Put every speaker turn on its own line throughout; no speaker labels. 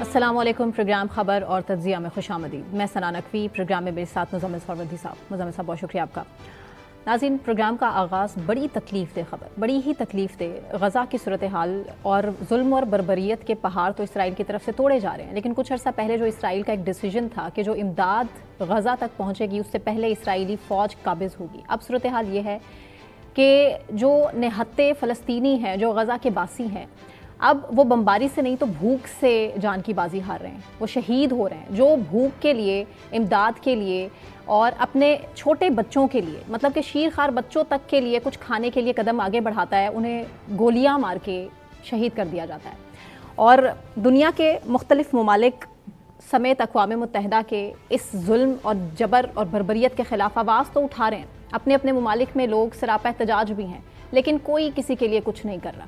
السلام علیکم. پروگرام خبر اور تجزیہ میں خوش آمدید. میں سنا نقوی. پروگرام میں میرے ساتھ مزمل سروردی صاحب. مزمل صاحب بہت شکریہ آپ کا. ناظرین، پروگرام کا آغاز بڑی تکلیف دہ خبر، بڑی ہی تکلیف دہ غزہ کی صورتحال اور ظلم اور بربریت کے پہاڑ تو اسرائیل کی طرف سے توڑے جا رہے ہیں، لیکن کچھ عرصہ پہلے جو اسرائیل کا ایک ڈیسیجن تھا کہ جو امداد غزہ تک پہنچے گی اس سے پہلے اسرائیلی فوج قابض ہوگی. اب صورتحال یہ ہے کہ جو نہتے فلسطینی ہیں، جو غزہ کے باسی ہیں، اب وہ بمباری سے نہیں تو بھوک سے جان کی بازی ہار رہے ہیں. وہ شہید ہو رہے ہیں جو بھوک کے لیے، امداد کے لیے اور اپنے چھوٹے بچوں کے لیے، مطلب کہ شیرخوار بچوں تک کے لیے کچھ کھانے کے لیے قدم آگے بڑھاتا ہے، انہیں گولیاں مار کے شہید کر دیا جاتا ہے. اور دنیا کے مختلف ممالک سمیت اقوام متحدہ کے اس ظلم اور جبر اور بربریت کے خلاف آواز تو اٹھا رہے ہیں. اپنے اپنے ممالک میں لوگ سراپا احتجاج بھی ہیں، لیکن کوئی کسی کے لیے کچھ نہیں کر رہا.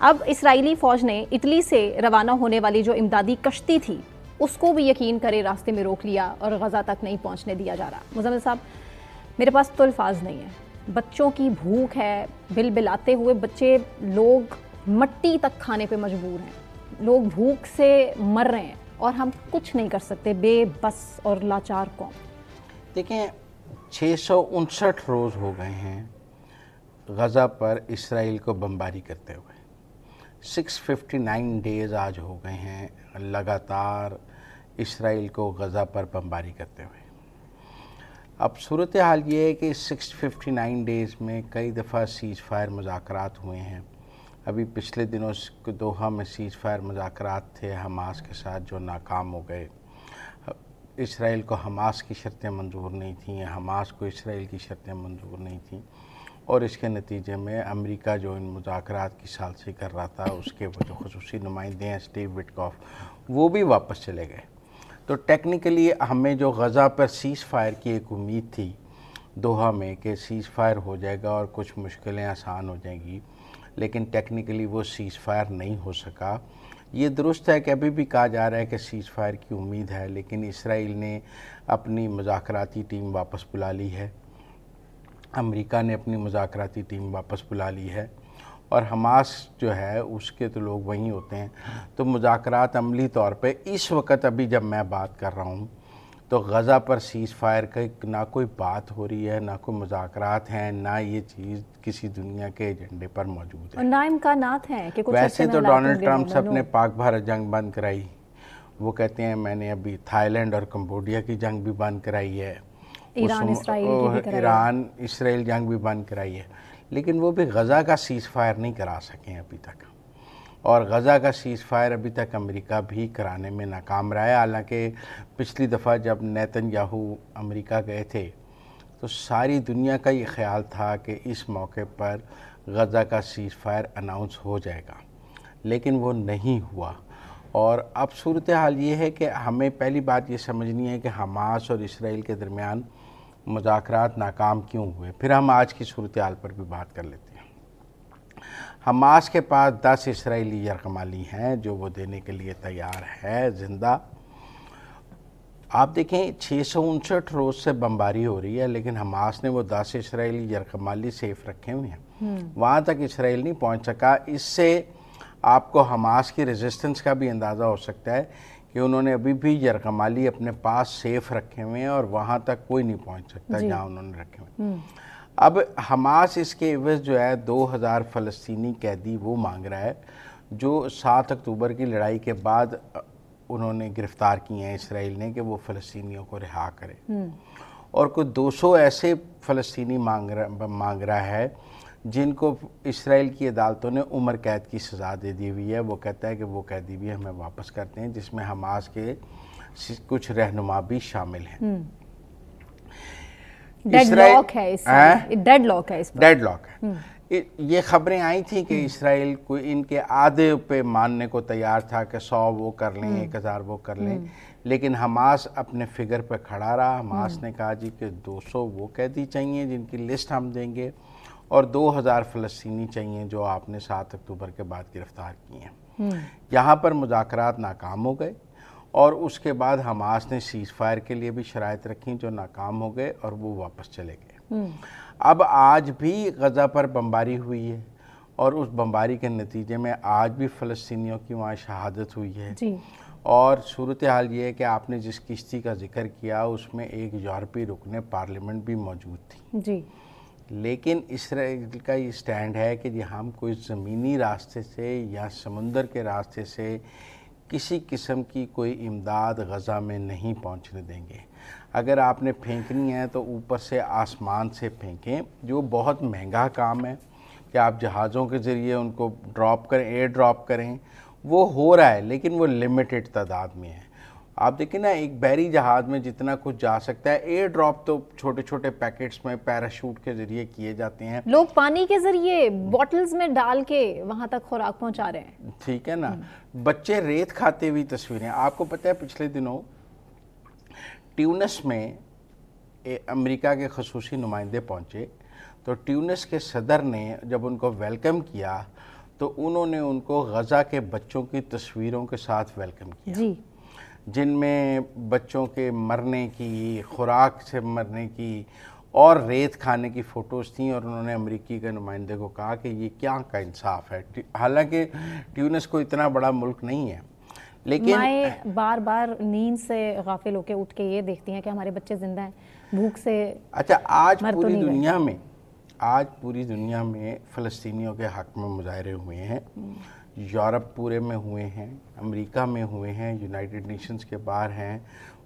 اب اسرائیلی فوج نے اٹلی سے روانہ ہونے والی جو امدادی کشتی تھی اس کو بھی یقین کرے راستے میں روک لیا اور غزہ تک نہیں پہنچنے دیا جا رہا. مزمل صاحب، میرے پاس تو الفاظ نہیں ہیں. بچوں کی بھوک ہے، بل بلاتے ہوئے بچے، لوگ مٹی تک کھانے پہ مجبور ہیں، لوگ بھوک سے مر رہے ہیں اور ہم کچھ نہیں کر سکتے. بے بس اور لاچار قوم.
دیکھیں، 659 روز ہو گئے ہیں غزہ پر اسرائیل کو بمباری کرتے ہوئے. 659 ڈیز آج ہو گئے ہیں لگاتار اسرائیل کو غزہ پر بمباری کرتے ہوئے. اب صورتحال یہ ہے کہ 659 ڈیز میں کئی دفعہ سیز فائر مذاکرات ہوئے ہیں. ابھی پچھلے دنوں دوحہ میں سیز فائر مذاکرات تھے حماس کے ساتھ جو ناکام ہو گئے. اسرائیل کو حماس کی شرطیں منظور نہیں تھیں، حماس کو اسرائیل کی شرطیں منظور نہیں تھیں، اور اس کے نتیجے میں امریکہ جو ان مذاکرات کی ثالثی کر رہا تھا، اس کے وہ جو خصوصی نمائندے ہیں اسٹیو وٹکاف، وہ بھی واپس چلے گئے. تو ٹیکنیکلی ہمیں جو غزہ پر سیز فائر کی ایک امید تھی دوحہ میں کہ سیز فائر ہو جائے گا اور کچھ مشکلیں آسان ہو جائیں گی، لیکن ٹیکنیکلی وہ سیز فائر نہیں ہو سکا. یہ درست ہے کہ ابھی بھی کہا جا رہا ہے کہ سیز فائر کی امید ہے، لیکن اسرائیل نے اپنی مذاکراتی ٹیم واپس بلا لی ہے، امریکہ نے اپنی مذاکراتی ٹیم واپس بلا لی ہے، اور حماس جو ہے اس کے تو لوگ وہیں ہوتے ہیں. تو مذاکرات عملی طور پہ اس وقت ابھی جب میں بات کر رہا ہوں تو غزہ پر سیز فائر کا نہ کوئی بات ہو رہی ہے، نہ کوئی مذاکرات ہیں، نہ یہ چیز کسی دنیا کے ایجنڈے پر موجود ہے.
اور نہ امکانات ہیں کہ کچھ
ویسے تو ڈونلڈ ٹرمپ سے اپنے پاک بھارت جنگ بند کرائی، وہ کہتے ہیں میں نے ابھی تھائی لینڈ اور کمبوڈیا کی جنگ بھی بند کرائی ہے، ایران اسرائیل جنگ بھی بند کرائی ہے، لیکن وہ بھی غزہ کا سیز فائر نہیں کرا سکیں ابھی تک. اور غزہ کا سیز فائر ابھی تک امریکہ بھی کرانے میں ناکام رہا ہے. حالانکہ پچھلی دفعہ جب نیتن یاہو امریکہ گئے تھے تو ساری دنیا کا یہ خیال تھا کہ اس موقع پر غزہ کا سیز فائر اناؤنس ہو جائے گا، لیکن وہ نہیں ہوا. اور اب صورتحال یہ ہے کہ ہمیں پہلی بات یہ سمجھنی ہے کہ حماس اور اسرائیل کے درمیان مذاکرات ناکام کیوں ہوئے. پھر ہم آج کی صورتحال پر بھی بات کر لیتے ہیں. حماس کے پاس 10 اسرائیلی یرغمالی ہیں جو وہ دینے کے لیے تیار ہے زندہ. آپ دیکھیں 659 روز سے بمباری ہو رہی ہے، لیکن حماس نے وہ 10 اسرائیلی یرغمالی سیف رکھے ہوئے ہیں. وہاں تک اسرائیل نہیں پہنچ سکا. اس سے آپ کو حماس کی ریزسٹنس کا بھی اندازہ ہو سکتا ہے کہ انہوں نے ابھی بھی یرغمالی اپنے پاس سیف رکھے ہوئے ہیں اور وہاں تک کوئی نہیں پہنچ سکتا جہاں انہوں نے رکھے ہوئے ہیں. اب حماس اس کے عوض جو ہے 2000 فلسطینی قیدی وہ مانگ رہا ہے جو 7 اکتوبر کی لڑائی کے بعد انہوں نے گرفتار کیے ہیں اسرائیل نے کہ وہ فلسطینیوں کو رہا کرے. اور کوئی 200 ایسے فلسطینی مانگ رہا ہے جن کو اسرائیل کی عدالتوں نے عمر قید کی سزا دے دی ہوئی ہے. وہ کہتا ہے کہ وہ قیدی بھی ہمیں واپس کرتے ہیں، جس میں حماس کے کچھ رہنما بھی شامل ہیں.
ڈیڈ لاک ہے.
یہ خبریں آئی تھیں کہ اسرائیل کو ان کے آدھے پہ ماننے کو تیار تھا کہ 100 وہ کر لیں، 1000 وہ کر لیں، لیکن حماس اپنے فگر پہ کھڑا رہا. حماس نے کہا جی کہ 200 وہ قیدی چاہیے جن کی لسٹ ہم دیں گے، اور 2000 فلسطینی چاہیے جو آپ نے 7 اکتوبر کے بعد گرفتار کیے ہیں. یہاں پر مذاکرات ناکام ہو گئے، اور اس کے بعد حماس نے سیز فائر کے لیے بھی شرائط رکھیں جو ناکام ہو گئے اور وہ واپس چلے گئے. اب آج بھی غزہ پر بمباری ہوئی ہے، اور اس بمباری کے نتیجے میں آج بھی فلسطینیوں کی وہاں شہادت ہوئی ہے
جی.
اور صورتحال یہ ہے کہ آپ نے جس کشتی کا ذکر کیا اس میں ایک یورپی رکن پارلیمنٹ بھی موجود تھی
جی.
لیکن اسرائیل کا یہ سٹینڈ ہے کہ ہم کوئی زمینی راستے سے یا سمندر کے راستے سے کسی قسم کی کوئی امداد غزہ میں نہیں پہنچنے دیں گے. اگر آپ نے پھینکنی ہے تو اوپر سے آسمان سے پھینکیں، جو بہت مہنگا کام ہے کہ آپ جہازوں کے ذریعے ان کو ڈراپ کریں، ایئر ڈراپ کریں. وہ ہو رہا ہے لیکن وہ لیمیٹڈ تعداد میں ہے. آپ دیکھیں نا، ایک بحری جہاز میں جتنا کچھ جا سکتا ہے، ایئر ڈراپ تو چھوٹے چھوٹے پیکٹس میں پیراشوٹ کے ذریعے کیے جاتے ہیں.
لوگ پانی کے ذریعے بوٹلز میں ڈال کے وہاں تک خوراک پہنچا رہے ہیں.
ٹھیک ہے نا. بچے ریت کھاتے ہوئی تصویریں. آپ کو پتہ ہے پچھلے دنوں ٹیونس میں امریکہ کے خصوصی نمائندے پہنچے تو ٹیونس کے صدر نے جب ان کو ویلکم کیا تو انہوں نے ان کو غزہ کے بچوں کی تصویروں کے ساتھ ویلکم کیا
جی.
جن میں بچوں کے مرنے کی، خوراک سے مرنے کی اور ریت کھانے کی فوٹوز تھیں. اور انہوں نے امریکی کے نمائندے کو کہا کہ یہ کیا کا انصاف ہے. حالانکہ ٹیونس کو اتنا بڑا ملک نہیں ہے لیکن
مائیں بار بار نیند سے غافل ہو کے اٹھ کے یہ دیکھتی ہیں کہ ہمارے بچے زندہ ہیں، بھوک سے
اچھا آج پوری دنیا میں فلسطینیوں کے حق میں مظاہرے ہوئے ہیں. یورپ پورے میں ہوئے ہیں، امریکہ میں ہوئے ہیں، یونائٹڈ نیشنز کے باہر ہیں،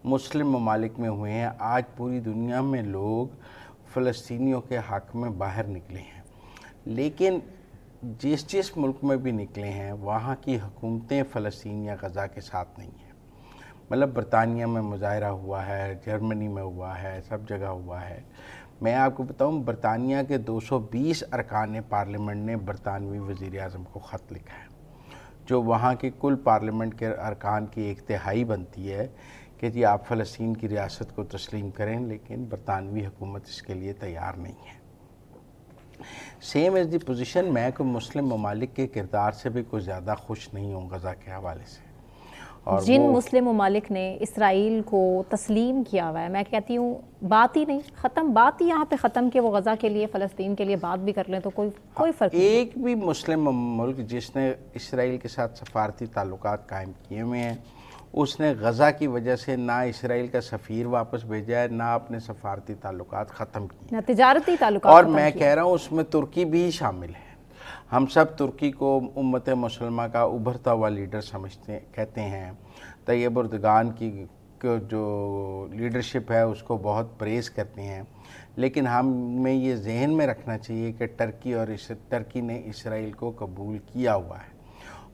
مسلم ممالک میں ہوئے ہیں. آج پوری دنیا میں لوگ فلسطینیوں کے حق میں باہر نکلے ہیں. لیکن جس ملک میں بھی نکلے ہیں وہاں کی حکومتیں فلسطین یا غزہ کے ساتھ نہیں ہیں. مطلب برطانیہ میں مظاہرہ ہوا ہے، جرمنی میں ہوا ہے، سب جگہ ہوا ہے. میں آپ کو بتاؤں برطانیہ کے 220 ارکان پارلیمنٹ نے برطانوی وزیر اعظم کو خط لکھا ہے، جو وہاں کی کل پارلیمنٹ کے ارکان کی 1/3 بنتی ہے کہ آپ فلسطین کی ریاست کو تسلیم کریں، لیکن برطانوی حکومت اس کے لیے تیار نہیں ہے. سیم ایز دی پوزیشن میں کوئی مسلم ممالک کے کردار سے بھی کوئی زیادہ خوش نہیں ہوں غزہ کے حوالے سے. اور
جن مسلم ممالک نے اسرائیل کو تسلیم کیا ہوا ہے، میں کہتی ہوں بات ہی نہیں ختم، بات ہی یہاں پہ ختم کہ وہ غزہ کے لیے فلسطین کے لیے بات بھی کر لیں تو کوئی فرق نہیں.
ایک بھی مسلم ملک جس نے اسرائیل کے ساتھ سفارتی تعلقات قائم کیے ہوئے ہیں اس نے غزہ کی وجہ سے نہ اسرائیل کا سفیر واپس بھیجا ہے، نہ اپنے سفارتی تعلقات ختم کیے،
نہ تجارتی تعلقات.
اور میں کہہ رہا ہوں اس میں ترکی بھی شامل ہے. ہم سب ترکی کو امت مسلمہ کا ابھرتا ہوا لیڈر کہتے ہیں. طیب اردگان کی جو لیڈرشپ ہے اس کو بہت پریز کرتے ہیں. لیکن ہمیں یہ ذہن میں رکھنا چاہیے کہ ٹرکی نے اسرائیل کو قبول کیا ہوا ہے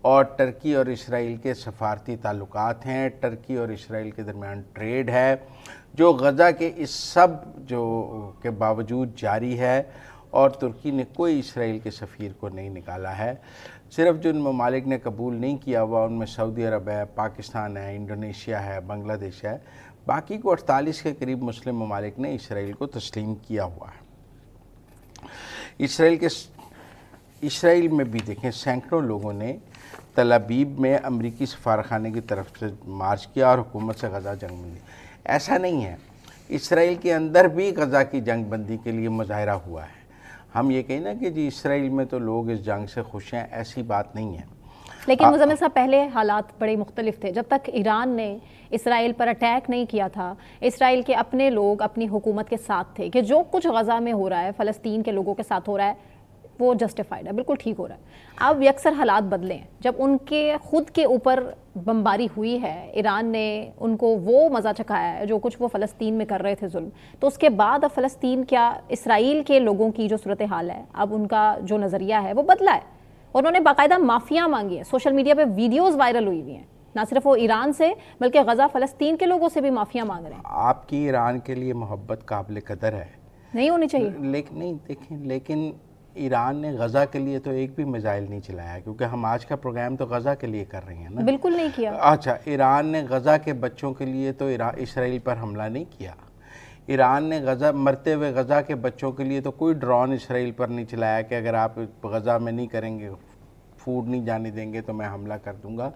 اور ٹرکی اور اسرائیل کے سفارتی تعلقات ہیں. ٹرکی اور اسرائیل کے درمیان ٹریڈ ہے جو غزہ کے اس سب کے باوجود جاری ہے، اور ترکی نے کوئی اسرائیل کے سفیر کو نہیں نکالا ہے. صرف جن ممالک نے قبول نہیں کیا ہوا ان میں سعودی عرب ہے، پاکستان ہے، انڈونیشیا ہے، بنگلہ دیش ہے. باقی کو 48 کے قریب مسلم ممالک نے اسرائیل کو تسلیم کیا ہوا ہے. اسرائیل میں بھی دیکھیں سینکڑوں لوگوں نے تل ابیب میں امریکی سفارتخانے کی طرف سے مارچ کیا اور حکومت سے غزہ جنگ بندی. ایسا نہیں ہے، اسرائیل کے اندر بھی غزہ کی جنگ بندی کے لیے مظاہرہ ہوا ہے. ہم یہ کہیں نا کہ اسرائیل میں تو لوگ اس جنگ سے خوش ہیں، ایسی بات نہیں ہے.
لیکن مزمل صاحب پہلے حالات بڑے مختلف تھے. جب تک ایران نے اسرائیل پر اٹیک نہیں کیا تھا اسرائیل کے اپنے لوگ اپنی حکومت کے ساتھ تھے کہ جو کچھ غزہ میں ہو رہا ہے فلسطین کے لوگوں کے ساتھ ہو رہا ہے وہ جسٹیفائڈ ہے، بالکل ٹھیک ہو رہا ہے. اب یکسر حالات بدلے ہیں. جب ان کے خود کے اوپر بمباری ہوئی ہے، ایران نے ان کو وہ مزہ چکھایا ہے جو کچھ وہ فلسطین میں کر رہے تھے ظلم، تو اس کے بعد اب فلسطین کیا اسرائیل کے لوگوں کی جو صورتحال ہے اب ان کا جو نظریہ ہے وہ بدلا ہے. انہوں نے باقاعدہ معافیاں مانگی ہیں، سوشل میڈیا پہ ویڈیوز وائرل ہوئی ہوئی ہیں، نہ صرف وہ ایران سے بلکہ غزہ فلسطین کے لوگوں سے بھی معافیاں مانگ رہے ہیں.
آپ کی ایران کے لیے محبت قابل قدر ہے،
نہیں ہونی چاہیے.
لیکن ایران نے غزہ کے لیے تو ایک بھی میزائل نہیں چلایا، کیونکہ ہم آج کا پروگرام تو غزہ کے لیے کر رہے ہیں نا.
بالکل نہیں کیا.
اچھا، ایران نے غزہ کے بچوں کے لیے تو اسرائیل پر حملہ نہیں کیا. ایران نے مرتے ہوئے غزہ کے بچوں کے لیے تو کوئی ڈرون اسرائیل پر نہیں چلایا کہ اگر آپ غزہ میں نہیں کریں گے، فوڈ نہیں جانے دیں گے تو میں حملہ کر دوں گا.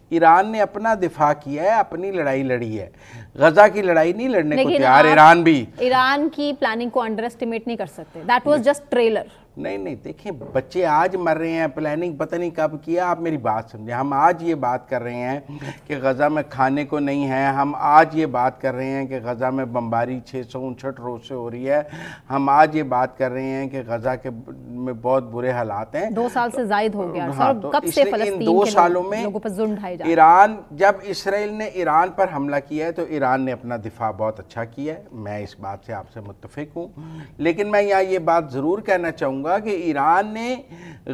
ایران نے اپنا دفاع کیا ہے، اپنی لڑائی لڑی ہے. غزہ کی لڑائی نہیں لڑنے کو تیار ایران بھی.
ایران کی پلاننگ کو انڈر اسٹیمیٹ نہیں کر سکتے. That was just trailer.
نہیں دیکھیں بچے آج مر رہے ہیں، پلاننگ پتہ نہیں کب کیا. آپ میری بات سمجھیں، ہم آج یہ بات کر رہے ہیں کہ غزہ میں کھانے کو نہیں ہے، ہم آج یہ بات کر رہے ہیں کہ غزہ میں بمباری 659 روز سے ہو رہی ہے، ہم آج یہ بات کر رہے ہیں کہ غزہ کے میں بہت برے حالات ہیں.
2 سال سے زائد ہو گیا
تو
کب سے فلسطین
ان 2 سالوں میں
لوگوں پر ظلم ڈھائے جا رہے ہیں.
ایران، جب اسرائیل نے ایران پر حملہ کیا ہے تو ایران نے اپنا دفاع بہت اچھا کیا ہے، میں اس بات سے آپ سے متفق ہوں. لیکن میں یہاں یہ بات ضرور کہنا چاہوں گا کہ ایران نے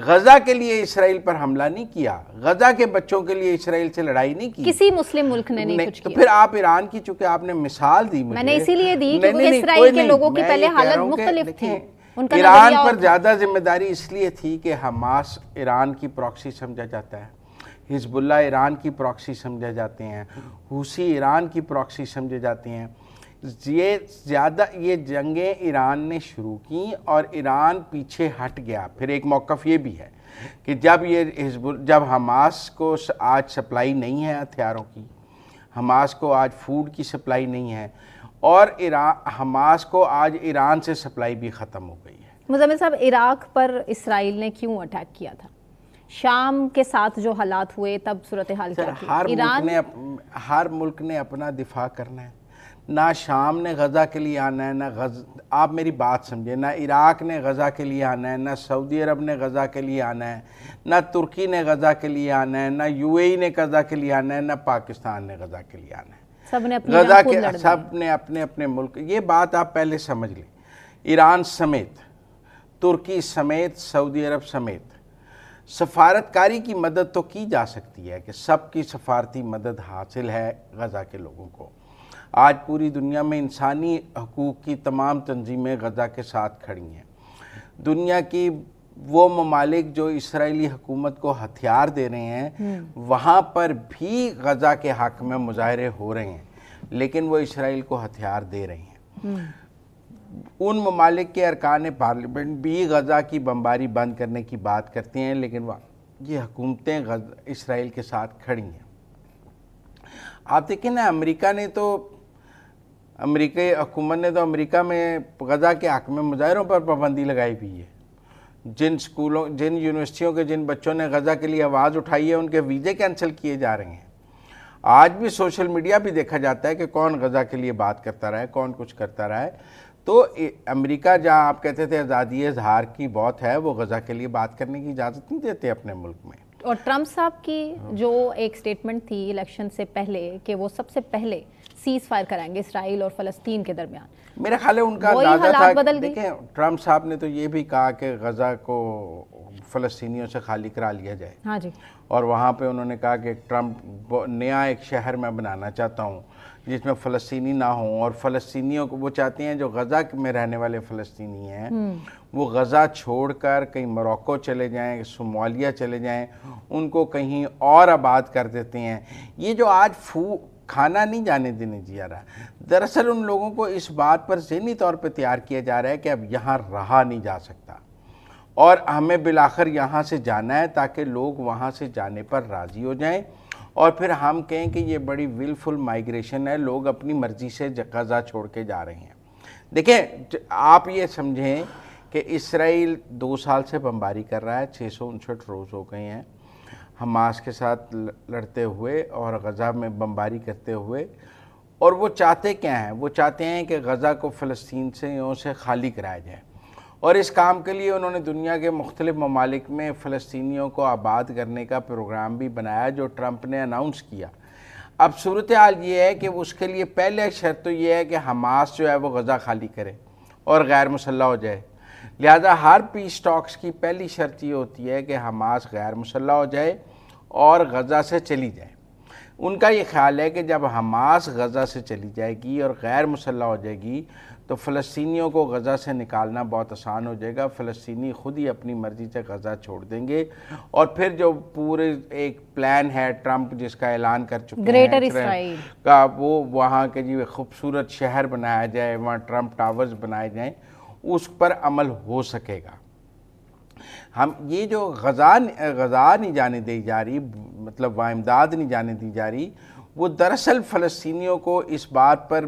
غزہ کے لیے اسرائیل پر حملہ نہیں کیا، غزہ کے بچوں کے لیے اسرائیل سے لڑائی نہیں کی.
کسی مسلم ملک نے نہیں کچھ
تو
کیا.
پھر آپ ایران کی چونکہ آپ نے مثال دی مجھے،
میں نے اسی لیے دی کیونکہ اسرائیل کے لوگوں کی پہلے حالت مختلف تھی.
ایران پر زیادہ ذمہ داری اس لیے تھی کہ حماس ایران کی پراکسی سمجھا جاتا ہے، حزب اللہ ایران کی پراکسی سمجھے جاتے ہیں، حوثی ایران کی پراکسی سمجھے جاتے ہیں. یہ جنگیں ایران نے شروع کی اور ایران پیچھے ہٹ گیا. پھر ایک موقف یہ بھی ہے کہ جب حماس کو آج سپلائی نہیں ہے ہتھیاروں کی، حماس کو آج فوڈ کی سپلائی نہیں ہے، اور حماس کو آج ایران سے سپلائی بھی ختم ہو گئی ہے.
مزمل صاحب، عراق پر اسرائیل نے کیوں اٹیک کیا تھا؟ شام کے ساتھ جو حالات ہوئے تب صورتحال کیا تھی؟
ہر ملک نے اپنا دفاع کرنا ہے. نہ شام نے غزہ کے لیے آنا ہے، نہ آپ میری بات سمجھیں، نہ عراق نے غزہ کے لیے آنا ہے، نہ سعودی عرب نے غزہ کے لیے آنا ہے، نہ ترکی نے غزہ کے لیے آنا ہے، نہ یو اے ای نے غزہ کے لیے آنا ہے، نہ پاکستان نے غزہ کے لیے آنا ہے. غزہ کے سب نے اپنے اپنے ملک. یہ بات آپ پہلے سمجھ لیں، ایران سمیت، ترکی سمیت، سعودی عرب سمیت سفارتکاری کی مدد تو کی جا سکتی ہے کہ سب کی سفارتی مدد حاصل ہے غزہ کے لوگوں کو. آج پوری دنیا میں انسانی حقوق کی تمام تنظیمیں غزہ کے ساتھ کھڑی ہیں. دنیا کی وہ ممالک جو اسرائیلی حکومت کو ہتھیار دے رہے ہیں وہاں پر بھی غزہ کے حق میں مظاہرے ہو رہے ہیں، لیکن وہ اسرائیل کو ہتھیار دے رہے ہیں. ان ممالک کے ارکان پارلیمنٹ بھی غزہ کی بمباری بند کرنے کی بات کرتے ہیں، لیکن یہ حکومتیں اسرائیل کے ساتھ کھڑی ہیں. آپ دیکھیں نا، امریکہ حکومت نے تو امریکہ میں غزہ کے حق میں مظاہروں پر پابندی لگائی ہوئی ہے. جن یونیورسٹیوں کے جن بچوں نے غزہ کے لیے آواز اٹھائی ہے ان کے ویزے کینسل کیے جا رہے ہیں. آج بھی سوشل میڈیا بھی دیکھا جاتا ہے کہ کون غزہ کے لیے بات کرتا رہا ہے، کون کچھ کرتا رہا ہے. تو امریکہ جہاں آپ کہتے تھے آزادی اظہار کی بہت ہے، وہ غزہ کے لیے بات کرنے کی اجازت نہیں دیتے اپنے ملک میں.
اور ٹرمپ صاحب کی جو ایک سٹیٹمنٹ تھی الیکشن سے پہلے کہ وہ سب سے پہلے سیز فائر کرائیں گے اسرائیل اور فلسطین کے درمیان،
میرا خیال ہے ان کا اندازہ تھا. دیکھیں ٹرمپ صاحب نے تو یہ بھی کہا کہ غزہ کو فلسطینیوں سے خالی کرا لیا جائے.
ہاں جی.
اور وہاں پہ انہوں نے کہا کہ ٹرمپ نیا ایک شہر میں بنانا چاہتا ہوں جس میں فلسطینی نہ ہوں، اور فلسطینیوں کو وہ چاہتے ہیں جو غزہ میں رہنے والے فلسطینی ہیں وہ غزہ چھوڑ کر کہیں موروکو چلے جائیں، صومالیہ چلے جائیں، ان کو کہیں اور آباد کر دیتے ہیں. یہ جو آج کھانا نہیں جانے دینے جا رہا، دراصل ان لوگوں کو اس بات پر ذہنی طور پہ تیار کیا جا رہا ہے کہ اب یہاں رہا نہیں جا سکتا اور ہمیں بالآخر یہاں سے جانا ہے تاکہ لوگ وہاں سے جانے پر راضی ہو جائیں، اور پھر ہم کہیں کہ یہ بڑی ویلفل مائیگریشن ہے، لوگ اپنی مرضی سے غزہ چھوڑ کے جا رہے ہیں. دیکھیں آپ یہ سمجھیں کہ اسرائیل 2 سال سے بمباری کر رہا ہے، 659 روز ہو گئے ہیں حماس کے ساتھ لڑتے ہوئے اور غزہ میں بمباری کرتے ہوئے. اور وہ چاہتے کیا ہیں؟ وہ چاہتے ہیں کہ غزہ کو فلسطین سے خالی کرایا جائے، اور اس کام کے لیے انہوں نے دنیا کے مختلف ممالک میں فلسطینیوں کو آباد کرنے کا پروگرام بھی بنایا جو ٹرمپ نے اناؤنس کیا. اب صورتحال یہ ہے کہ اس کے لیے پہلے شرط تو یہ ہے کہ حماس جو ہے وہ غزہ خالی کرے اور غیر مسلح ہو جائے. لہذا ہر پیس ٹاکس کی پہلی شرط یہ ہوتی ہے کہ حماس غیر مسلح ہو جائے اور غزہ سے چلی جائے. ان کا یہ خیال ہے کہ جب حماس غزہ سے چلی جائے گی اور غیر مسلح ہو جائے گی تو فلسطینیوں کو غزہ سے نکالنا بہت آسان ہو جائے گا. فلسطینی خود ہی اپنی مرضی سے غزہ چھوڑ دیں گے، اور پھر جو پورے ایک پلان ہے ٹرمپ جس کا اعلان کر چکے ہیں
گریٹر اسرائیل
کا، وہ وہاں کے جو خوبصورت شہر بنایا جائے، وہاں ٹرمپ ٹاورز بنائے جائیں، اس پر عمل ہو سکے گا. ہم یہ جو غزہ نہیں جانے دی جا رہی، مطلب وہاں امداد نہیں جانے دی جا رہی، وہ دراصل فلسطینیوں کو اس بات پر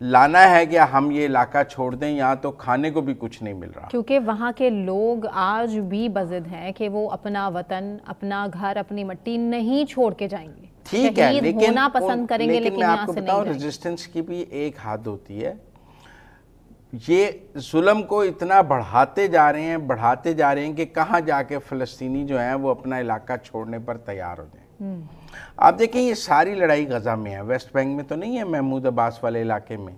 لانا ہے کہ ہم یہ علاقہ چھوڑ دیں، یہاں تو کھانے کو بھی کچھ نہیں مل رہا،
کیونکہ وہاں کے لوگ آج بھی بضد ہیں کہ وہ اپنا وطن، اپنا گھر، اپنی مٹی نہیں چھوڑ کے جائیں گے،
ٹھیک ہے،
شہید ہونا پسند کریں گے لیکن
میں آپ
یہاں
کو
سے
بتاؤں
نہیں جائیں گے۔
ریزسٹنس کی بھی ایک حد ہوتی ہے، یہ ظلم کو اتنا بڑھاتے جا رہے ہیں کہ کہاں جا کے فلسطینی جو ہیں وہ اپنا علاقہ چھوڑنے پر تیار ہو جائیں۔ آپ دیکھیں یہ ساری لڑائی غزہ میں ہے، ویسٹ بینک میں تو نہیں ہے، محمود عباس والے علاقے میں۔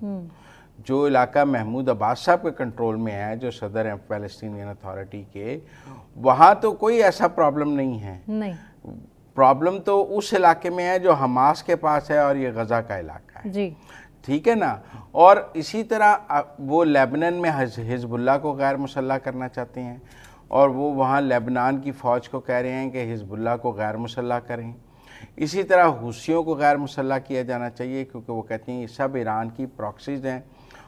جو علاقہ محمود عباس صاحب کے کنٹرول میں ہے، جو صدر ہیں فلسطینین اتھارٹی کے، وہاں تو کوئی ایسا پرابلم نہیں ہے۔ پرابلم تو اس علاقے میں ہے جو حماس کے پاس ہے، اور یہ غزہ کا علاقہ ہے،
جی
ٹھیک ہے نا۔ اور اسی طرح وہ لیبنان میں حزب اللہ کو غیر مسلح کرنا چاہتے ہیں، اور وہ وہاں لیبنان کی فوج کو کہہ رہے ہیں کہ حزب اللہ کو غیر مسلح کریں۔ اسی طرح حوثیوں کو غیر مسلح کیا جانا چاہیے، کیونکہ وہ کہتے ہیں یہ سب ایران کی پراکسیز ہیں،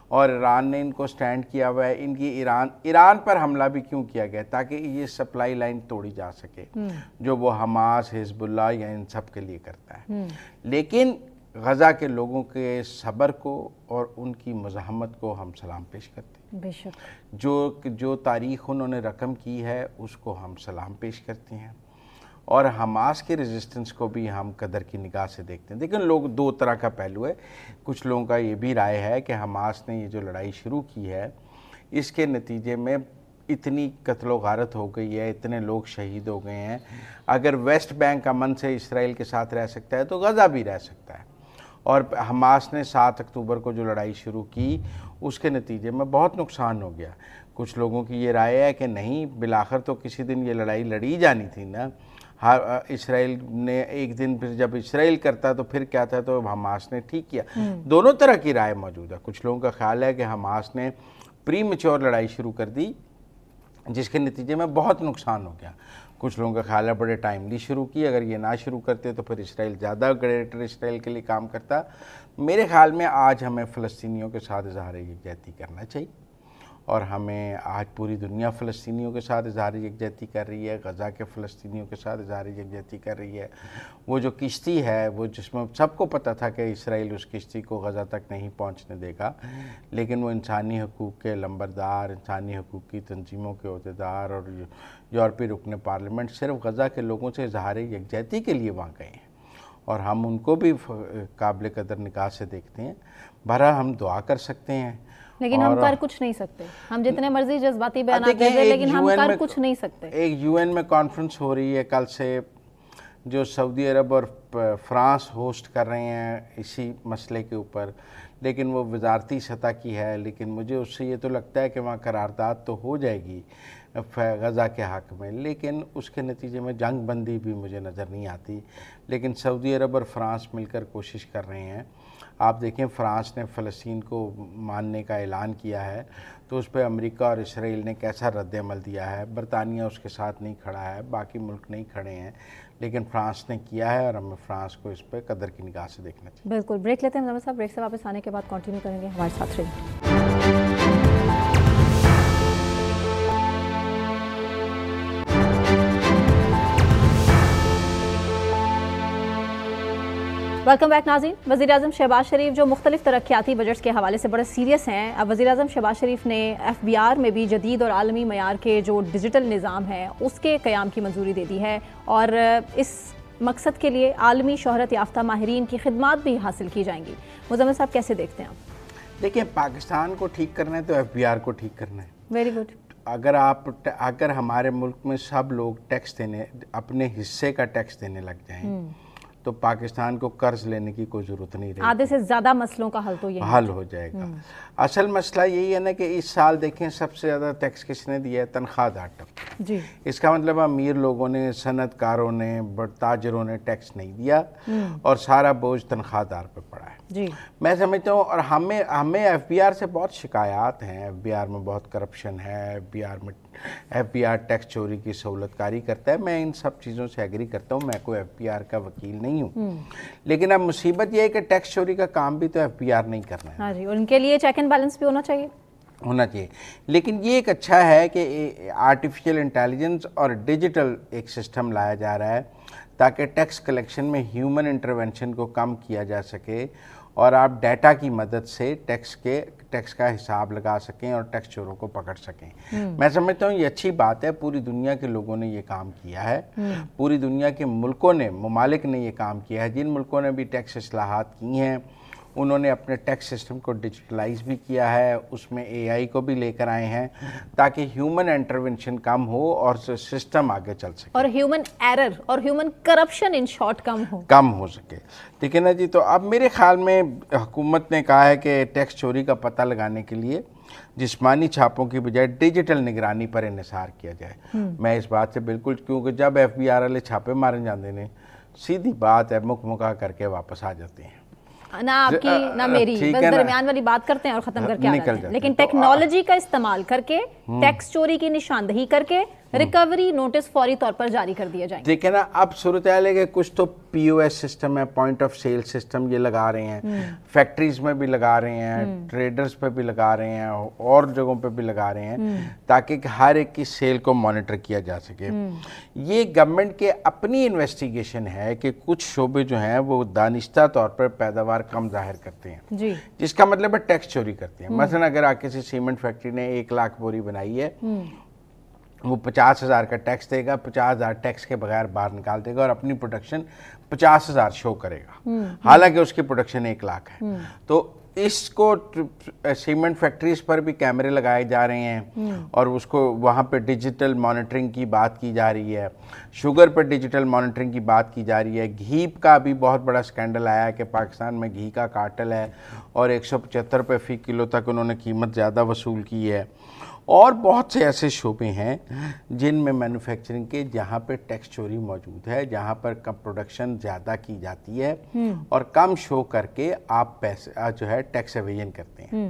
اور ایران نے ان کو سٹینڈ کیا ہوا ہے۔ ان کی ایران پر حملہ بھی کیوں کیا گیا؟ تاکہ یہ سپلائی لائن توڑی جا سکے، جو وہ حماس، حزب اللہ یا ان سب کے لیے کرتا ہے۔ لیکن غزہ کے لوگوں کے صبر کو اور ان کی مزاحمت کو ہم سلام پیش کرتے ہیں،
بے شک،
جو تاریخ انہوں نے رقم کی ہے اس کو ہم سلام پیش کرتے ہیں، اور حماس کے ریزسٹنس کو بھی ہم قدر کی نگاہ سے دیکھتے ہیں۔ لیکن لوگ دو طرح کا پہلو ہے، کچھ لوگوں کا یہ بھی رائے ہے کہ حماس نے یہ جو لڑائی شروع کی ہے اس کے نتیجے میں اتنی قتل و غارت ہو گئی ہے، اتنے لوگ شہید ہو گئے ہیں، اگر ویسٹ بینک امن سے اسرائیل کے ساتھ رہ سکتا ہے تو غزہ بھی رہ سکتا ہے۔ اور حماس نے 7 اکتوبر کو جو لڑائی شروع کی اس کے نتیجے میں بہت نقصان ہو گیا۔ کچھ لوگوں کی یہ رائے ہے کہ نہیں، بالآخر تو کسی دن یہ لڑائی لڑی جانی تھی نا، اسرائیل نے ایک دن، پھر جب اسرائیل کرتا تو پھر کیا تھا، تو حماس نے ٹھیک کیا۔ دونوں طرح کی رائے موجود ہے۔ کچھ لوگوں کا خیال ہے کہ حماس نے پری میچور لڑائی شروع کر دی جس کے نتیجے میں بہت نقصان ہو گیا۔ کچھ لوگوں کا خیال ہے بڑے ٹائملی شروع کی، اگر یہ نہ شروع کرتے تو پھر اسرائیل زیادہ گریٹر اسرائیل کے لیے کام کرتا۔ میرے خیال میں آج ہمیں فلسطینیوں کے ساتھ اظہار یکجہتی کرنا چاہیے، اور ہمیں آج پوری دنیا فلسطینیوں کے ساتھ اظہار یکجہتی کر رہی ہے، غزہ کے فلسطینیوں کے ساتھ اظہار یکجہتی کر رہی ہے۔ وہ جو کشتی ہے، وہ جس میں سب کو پتہ تھا کہ اسرائیل اس کشتی کو غزہ تک نہیں پہنچنے دے گا، لیکن وہ انسانی حقوق کے لمبردار، انسانی حقوق کی تنظیموں کے عہدیدار اور یورپی رکن پارلیمنٹ صرف غزہ کے لوگوں سے اظہار یکجہتی کے لیے وہاں گئے ہیں، اور ہم ان کو بھی قابل قدر نگاہ سے دیکھتے ہیں۔ بہرحال ہم دعا کر سکتے ہیں،
لیکن ہم کر کچھ نہیں سکتے۔ ہم جتنے مرضی جذباتی بیانات کر دیں لیکن ہم کر کچھ نہیں سکتے۔
ایک UN میں کانفرنس ہو رہی ہے کل سے، جو سعودی عرب اور فرانس ہوسٹ کر رہے ہیں اسی مسئلے کے اوپر، لیکن وہ وزارتی سطح کی ہے، لیکن مجھے اس سے یہ تو لگتا ہے کہ وہاں قرارداد تو ہو جائے گی غزہ کے حق میں، لیکن اس کے نتیجے میں جنگ بندی بھی مجھے نظر نہیں آتی۔ لیکن سعودی عرب اور فرانس مل کر کوشش کر رہے ہیں۔ آپ دیکھیں فرانس نے فلسطین کو ماننے کا اعلان کیا ہے، تو اس پہ امریکہ اور اسرائیل نے کیسا رد عمل دیا ہے۔ برطانیہ اس کے ساتھ نہیں کھڑا ہے، باقی ملک نہیں کھڑے ہیں، لیکن فرانس نے کیا ہے، اور ہمیں فرانس کو اس پہ قدر کی نگاہ سے دیکھنا چاہیے۔
بالکل، بریک لیتے ہیں مزمل صاحب، بریک سے واپس آنے کے بعد کنٹینیو کریں گے، ہمارے ساتھ رہیے۔ ویلکم بیک ناظرین۔ وزیراعظم شہباز شریف جو مختلف ترقیاتی بجٹس کے حوالے سے بڑے سیریس ہیں، اب وزیراعظم شہباز شریف نے FBR میں بھی جدید اور عالمی معیار کے جو ڈیجیٹل نظام ہے اس کے قیام کی منظوری دے دی ہے، اور اس مقصد کے لیے عالمی شہرت یافتہ ماہرین کی خدمات بھی حاصل کی جائیں گی۔ مزمل صاحب کیسے دیکھتے ہیں آپ؟
دیکھیں، پاکستان کو ٹھیک کرنا ہے تو FBR کو ٹھیک کرنا ہے۔
Very good.
اگر ہمارے ملک میں سب لوگ ٹیکس دینے، اپنے حصے کا ٹیکس دینے لگ جائیں تو پاکستان کو قرض لینے کی کوئی ضرورت نہیں رہے گی،
آدھے سے زیادہ مسئلوں کا حل تو یہ
حل ہو جائے گا۔ اصل مسئلہ یہی ہے نا کہ اس سال دیکھیں سب سے زیادہ ٹیکس کس نے دیا ہے؟ تنخواہ دار طبقے۔
جی،
اس کا مطلب امیر لوگوں نے، صنعت کاروں نے، تاجروں نے ٹیکس نہیں دیا، اور سارا بوجھ تنخواہ دار پہ پڑا ہے۔
جی،
میں سمجھتا ہوں، اور ہمیں FBR سے بہت شکایات ہیں، FBR میں بہت کرپشن ہے، FBR ٹیکس چوری کی سہولت کاری کرتا ہے۔ میں ان سب چیزوں سے ایگری کرتا ہوں، میں کوئی FBR کا وکیل نہیں ہوں، لیکن اب مصیبت یہ ہے کہ ٹیکس چوری کا کام بھی تو FBR نہیں کرنا ہے۔
ہاں جی، اور ان کے لیے چیک اینڈ بیلنس بھی ہونا چاہیے۔
لیکن یہ ایک اچھا ہے کہ آرٹیفیشل انٹیلیجنس اور ڈیجیٹل ایک سسٹم لایا جا رہا ہے تاکہ ٹیکس کلیکشن میں ہیومن انٹرونشن کو کم کیا جا سکے اور آپ ڈیٹا کی مدد سے ٹیکس کا حساب لگا سکیں اور ٹیکس چوروں کو پکڑ سکیں. میں سمجھتا ہوں یہ اچھی بات ہے. پوری دنیا کے لوگوں نے یہ کام کیا ہے, پوری دنیا کے ممالک نے یہ کام کیا ہے. جن ملکوں نے بھی ٹیکس اصلاحات کی ہیں انہوں نے اپنے ٹیکس سسٹم کو ڈیجیٹلائز بھی کیا ہے, اس میں اے آئی کو بھی لے کر آئے ہیں تاکہ ہیومن انٹرونشن کم ہو اور سسٹم آگے چل سکے
اور ہیومن ایرر اور ہیومن کرپشن ان شارٹ کم
ہو سکے. ٹھیک ہے نا جی. تو اب میرے خیال میں حکومت نے کہا ہے کہ ٹیکس چوری کا پتہ لگانے کے لیے جسمانی چھاپوں کی بجائے ڈیجیٹل نگرانی پر انحصار کیا جائے. میں اس بات سے بالکل, کیونکہ جب ایف بی آر والے چھاپے مارے جاتے ہیں سیدھی بات ہے مکا کر کے واپس آ جاتے ہیں,
نہ آپ کی نہ میری, بس درمیان والی بات کرتے ہیں اور ختم کر کے آ جاتے ہیں. لیکن ٹیکنالوجی کا استعمال کر کے ٹیکس چوری کی نشاندہی کر کے ریکوری نوٹس فوری طور پر جاری کر دیے جائیں.
دیکھیں نا اب صورتحال ہے کہ کچھ تو پی او ایس سسٹم ہے, پوائنٹ آف سیل سسٹم یہ لگا رہے ہیں, فیکٹریز میں بھی لگا رہے ہیں, ٹریڈرز پہ بھی لگا رہے ہیں اور جگہوں پہ بھی لگا رہے ہیں تاکہ ہر ایک کی سیل کو مانیٹر کیا جا سکے. یہ گورنمنٹ کے اپنی انویسٹیگیشن ہے کہ کچھ شعبے جو ہیں وہ دانستہ طور پر پیداوار کم ظاہر کرتے ہیں, جس کا مطلب ہے ٹیکس چوری کرتے ہیں. مثلا اگر آپ کسی سیمنٹ فیکٹری نے 1 لاکھ بوری بنائی ہے, وہ 50,000 کا ٹیکس دے گا, 50,000 ٹیکس کے بغیر باہر نکال دے گا اور اپنی پروڈکشن 50,000 شو کرے گا, حالانکہ اس کی پروڈکشن 1 لاکھ ہے. تو اس کو سیمنٹ فیکٹریز پر بھی کیمرے لگائے جا رہے ہیں اور اس کو وہاں پہ ڈیجیٹل مانیٹرنگ کی بات کی جا رہی ہے. شوگر پر ڈیجیٹل مانیٹرنگ کی بات کی جا رہی ہے. گھی کا بھی بہت بڑا سکینڈل آیا ہے کہ پاکستان میں گھی کا کارٹل ہے اور 175 روپے فی کلو تک انہوں نے قیمت زیادہ وصول کی ہے. اور بہت سے ایسے شعبے ہیں جن میں مینوفیکچرنگ کے جہاں پہ ٹیکس چوری موجود ہے, جہاں پر کم پروڈکشن زیادہ کی جاتی ہے اور کم شو کر کے آپ پیسے جو ہے ٹیکس ایویژن کرتے ہیں.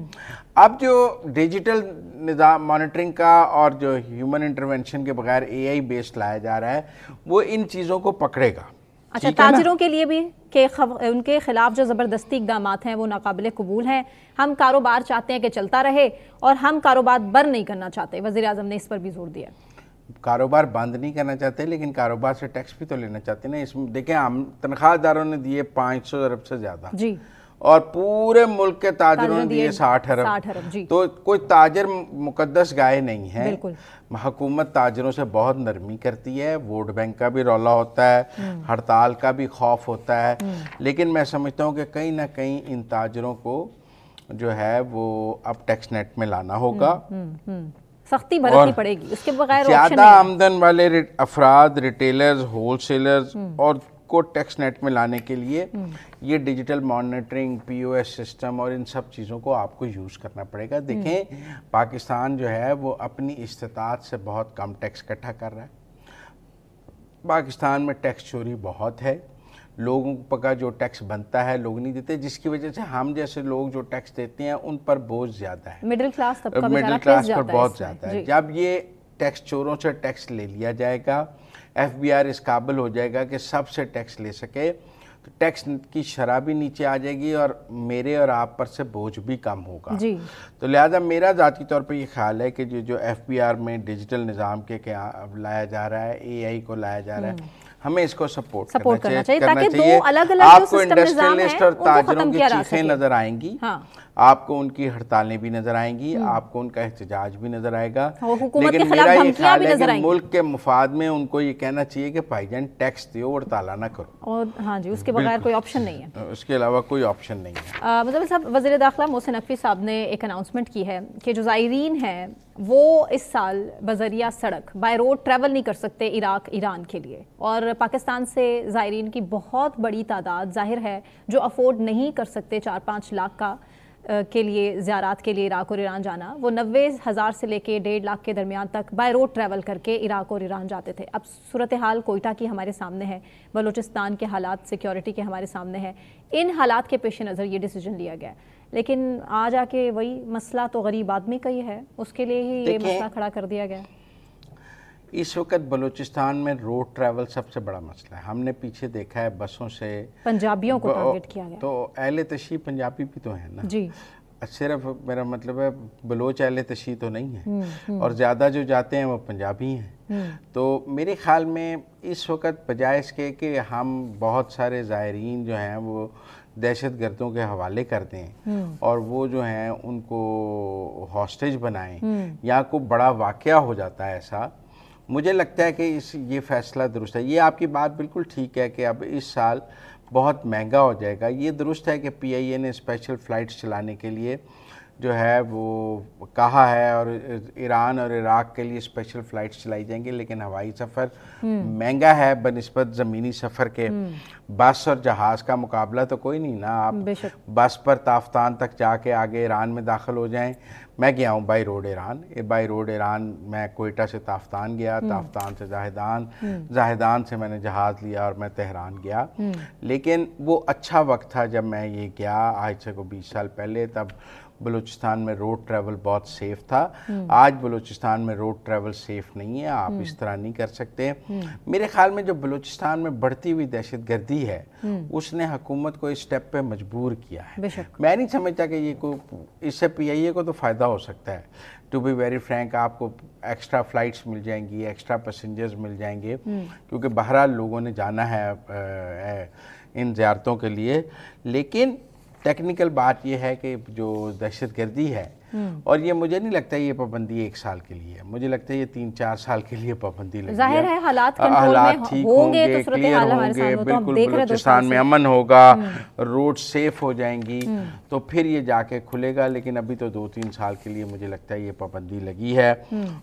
اب جو ڈیجیٹل نظام مانیٹرنگ کا اور جو ہیومن انٹرونشن کے بغیر اے آئی بیسڈ لایا جا رہا ہے وہ ان چیزوں کو پکڑے گا.
اچھا, تاجروں کے لیے بھی کہ ان کے خلاف جو زبردستی اقدامات ہیں وہ ناقابل قبول ہیں. ہم کاروبار چاہتے ہیں کہ چلتا رہے اور ہم کاروبار بند نہیں کرنا چاہتے. وزیر اعظم نے اس پر بھی زور دیا.
کاروبار بند نہیں کرنا چاہتے لیکن کاروبار سے ٹیکس بھی تو لینا چاہتے ہیں. اس میں دیکھیں ہم تنخواہ داروں نے دیے 500 ارب سے زیادہ
جی,
اور پورے ملک کے تاجروں نے دیے 60 ارب. تو کوئی تاجر مقدس گائے نہیں ہے.
بالکل.
حکومت تاجروں سے بہت نرمی کرتی ہے, ووٹ بینک کا بھی رولا ہوتا ہے, ہڑتال کا بھی خوف ہوتا ہے, لیکن میں سمجھتا ہوں کہ کہیں نہ کہیں ان تاجروں کو جو ہے وہ اب ٹیکس نیٹ میں لانا ہوگا.
سختی برتنی پڑے گی, اس کے بغیر
زیادہ آمدن والے افراد, ریٹیلرز, ہول سیلرز اور کو ٹیکس نیٹ میں لانے کے لیے یہ ڈیجیٹل مانیٹرنگ, پی او ایس سسٹم اور ان سب چیزوں کو آپ کو یوز کرنا پڑے گا. دیکھیں پاکستان جو ہے وہ اپنی استطاعت سے بہت کم ٹیکس اکٹھا کر رہا ہے. پاکستان میں ٹیکس چوری بہت ہے, لوگوں کا جو ٹیکس بنتا ہے لوگ نہیں دیتے, جس کی وجہ سے ہم جیسے لوگ جو ٹیکس دیتے ہیں ان پر بوجھ زیادہ ہے,
مڈل کلاس
پر بہت زیادہ ہے. جب یہ ٹیکس چوروں سے ٹیکس لے لیا جائے گا, ایف بی آر اس قابل ہو جائے گا کہ سب سے ٹیکس لے سکے, تو ٹیکس کی شرح بھی نیچے آ جائے گی اور میرے اور آپ پر سے بوجھ بھی کم ہوگا. تو لہذا میرا ذاتی طور پہ یہ خیال ہے کہ جو ایف بی آر میں ڈیجیٹل نظام کے لایا جا رہا ہے, اے آئی کو لایا جا رہا ہے, ہمیں اس کو سپورٹ کرنا چاہیے
تاکہ دو الگ الگ
آپ کو انڈسٹریلسٹ اور تاجروں کی چیخیں نظر آئیں گی, آپ کو ان کی ہڑتالیں بھی نظر آئیں گی, آپ کو ان کا احتجاج بھی نظر آئے گا, لیکن میرا یہ خیال ہے کہ ملک کے مفاد میں ان کو یہ کہنا چاہیے کہ بھائی جان ٹیکس دیو اور ہڑتالیاں نہ کرو.
ہاں جی, اس کے بغیر کوئی آپشن نہیں ہے,
اس کے علاوہ کوئی آپشن نہیں ہے.
مظفر صاحب, وزیر داخلہ محسن نقوی صاحب نے ایک اناؤنسمنٹ کی ہے کہ جو زائرین ہیں وہ اس سال بذریعہ سڑک بائی روڈ ٹریول نہیں کر سکتے عراق ایران کے لیے, اور پاکستان سے زائرین کی بہت بڑی تعداد ظاہر ہے جو افورڈ نہیں کر سکتے 4-5 لاکھ کا کے لیے زیارات کے لیے عراق اور ایران جانا, وہ 90,000 سے لے کے 1.5 لاکھ کے درمیان تک بائی روڈ ٹریول کر کے عراق اور ایران جاتے تھے. اب صورتحال کوئٹہ کی ہمارے سامنے ہے, بلوچستان کے حالات سیکیورٹی کے ہمارے سامنے ہے, ان حالات کے پیش نظر یہ ڈیسیجن لیا گیا ہے. لیکن آج آ کے وہی مسئلہ تو غریب آدمی کا ہی ہے, اس کے لیے ہی یہ مسئلہ کھڑا کر دیا گیا.
اس وقت بلوچستان میں روڈ ٹریول سب سے بڑا مسئلہ ہے. ہم نے پیچھے دیکھا ہے بسوں سے
پنجابیوں کو ٹارگٹ کیا گیا,
تو اہل تشریف پنجابی بھی تو ہیں نا جی, صرف میرا مطلب ہے بلوچ اہل تشیع تو نہیں ہے، اور زیادہ جو جاتے ہیں وہ پنجابی ہیں. تو میرے خیال میں اس وقت بجائے اس کے کہ ہم بہت سارے زائرین جو ہیں وہ دہشت گردوں کے حوالے کر دیں اور وہ جو ہیں ان کو ہاسٹیج بنائیں یا کوئی بڑا واقعہ ہو جاتا ہے ایسا، مجھے لگتا ہے کہ یہ فیصلہ درست ہے. یہ آپ کی بات بالکل ٹھیک ہے کہ اب اس سال بہت مہنگا ہو جائے گا. یہ درست ہے کہ پی آئی اے نے اسپیشل فلائٹس چلانے کے لیے جو ہے وہ کہا ہے، اور ایران اور عراق کے لیے اسپیشل فلائٹس چلائی جائیں گے، لیکن ہوائی سفر مہنگا ہے بنسبت زمینی سفر کے. بس اور جہاز کا مقابلہ تو کوئی نہیں نا. آپ بس پر تافتان تک جا کے آگے ایران میں داخل ہو جائیں. میں گیا ہوں by road Iran. By road Iran میں کوئٹہ سے تافتان گیا، تافتان سے زاہدان، زاہدان سے میں نے جہاز لیا اور میں تہران گیا. لیکن وہ اچھا وقت تھا جب میں یہ گیا، آج سے کو 20 سال پہلے. تب بلوچستان میں روڈ ٹریول بہت سیف تھا. آج بلوچستان میں روڈ ٹریول سیف نہیں ہے، آپ اس طرح نہیں کر سکتے. میرے خیال میں جو بلوچستان میں بڑھتی ہوئی دہشت گردی ہے اس نے حکومت کو اس سٹیپ پہ مجبور کیا ہے. میں نہیں سمجھتا کہ یہ اس سے پی آئی اے کو تو فائدہ ہو سکتا ہے. ٹو بی ویری فرینک، آپ کو ایکسٹرا فلائٹس مل جائیں گی، ایکسٹرا پیسنجرز مل جائیں گے، کیونکہ بہرحال لوگوں نے جانا ہے ان زیارتوں کے لیے. لیکن ٹیکنیکل بات یہ ہے کہ جو دہشت گردی ہے، اور یہ مجھے نہیں لگتا یہ پابندی 1 سال کے لیے ہے، مجھے لگتا ہے یہ 3-4 سال کے لیے پابندی لگی ہے.
ظاہر ہے حالات کنٹرول میں
ٹھیک
ہوں گے
تو کلیئر ہوں گے، بالکل بلوچستان میں امن ہوگا، روڈ سیف ہو جائیں گی تو پھر یہ جا کے کھلے گا. لیکن ابھی تو 2-3 سال کے لیے مجھے لگتا ہے یہ پابندی لگی ہے.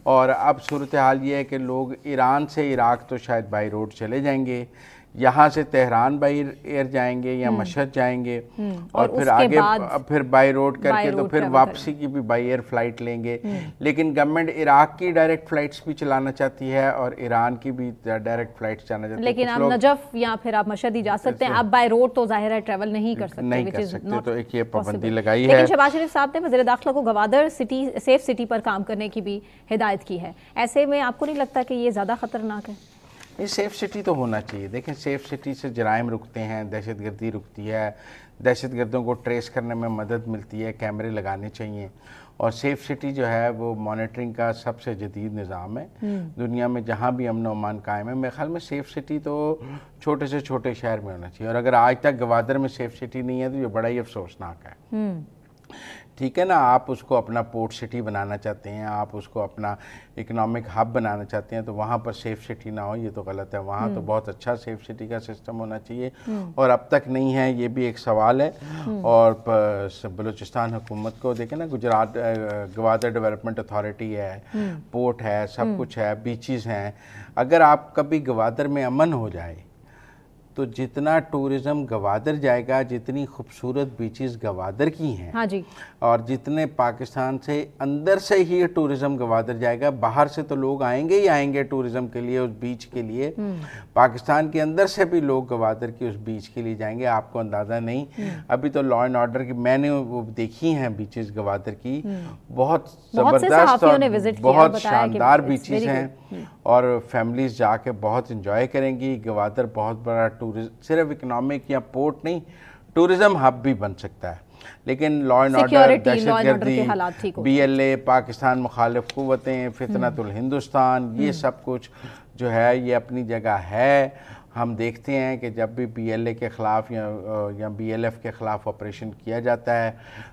اور اب صورتحال یہ ہے کہ لوگ ایران سے عراق تو شاید بائی روڈ چلے جائیں گے، یہاں سے تہران بائی ایئر جائیں گے یا مشہد جائیں گے، اور پھر آگے پھر بائی روڈ کر کے تو پھر واپسی کی بھی بائی ایئر فلائٹ لیں گے. لیکن گورنمنٹ عراق کی ڈائریکٹ فلائٹس بھی چلانا چاہتی ہے اور ایران کی بھی ڈائریکٹ فلائٹس چلانا چاہتی ہے.
لیکن آپ نجف یا پھر آپ مشہد ہی جا سکتے ہیں، آپ بائی روڈ تو ظاہر ہے ٹریول نہیں کر سکتے،
تو ایک یہ پابندی لگائی ہے.
لیکن شہباز شریف صاحب نے وزیر داخلہ کو گوادر سٹی سیف سٹی پر کام کرنے کی بھی ہدایت کی ہے. ایسے میں آپ کو نہیں لگتا کہ یہ زیادہ خطرناک ہے؟
یہ سیف سٹی تو ہونا چاہیے. دیکھیں سیف سٹی سے جرائم رکتے ہیں، دہشت گردی رکتی ہے، دہشت گردوں کو ٹریس کرنے میں مدد ملتی ہے، کیمرے لگانے چاہیے. اور سیف سٹی جو ہے وہ مانیٹرنگ کا سب سے جدید نظام ہے دنیا میں. جہاں بھی امن و امان قائم ہے، میرے خیال میں سیف سٹی تو چھوٹے سے چھوٹے شہر میں ہونا چاہیے. اور اگر آج تک گوادر میں سیف سٹی نہیں ہے تو یہ بڑا ہی افسوسناک ہے. ٹھیک ہے نا، آپ اس کو اپنا پورٹ سٹی بنانا چاہتے ہیں، آپ اس کو اپنا اکنامک ہب بنانا چاہتے ہیں، تو وہاں پر سیف سٹی نہ ہو یہ تو غلط ہے. وہاں تو بہت اچھا سیف سٹی کا سسٹم ہونا چاہیے، اور اب تک نہیں ہے. یہ بھی ایک سوال ہے. اور بلوچستان حکومت کو دیکھیں نا، گجرات گوادر ڈیولپمنٹ اتھارٹی ہے، پورٹ ہے، سب کچھ ہے، بیچز ہیں. اگر آپ کبھی گوادر میں امن ہو جائے تو جتنا ٹورزم گوادر جائے گا، جتنی خوبصورت بیچز گوادر کی ہیں، اور جتنے پاکستان سے اندر سے ہی ٹورزم گوادر جائے گا، باہر سے تو لوگ آئیں گے ہی آئیں گے ٹورزم کے لیے، اس بیچ کے لیے. پاکستان کے اندر سے بھی لوگ گوادر کی اس بیچ کے لیے جائیں گے. آپ کو اندازہ نہیں، ابھی تو لا اینڈ آرڈر کی میں نے وہ دیکھی ہیں بیچز گوادر کی، بہت زبردست اور بہت شاندار بیچز ہیں، اور فیملیز جا کے بہت انجوائے کریں گی. گوادر بہت بڑا صرف اکنامک یا پورٹ نہیں، ٹورزم ہب بھی بن سکتا ہے. لیکن لا اینڈ آرڈر، دہشت گردی، بی ایل اے، پاکستان مخالف قوتیں، فتنۃ الہندوستان، یہ سب کچھ جو ہے یہ اپنی جگہ ہے. ہم دیکھتے ہیں کہ جب بھی بی ایل اے کے خلاف یا بی ایل ایف کے خلاف آپریشن کیا جاتا ہے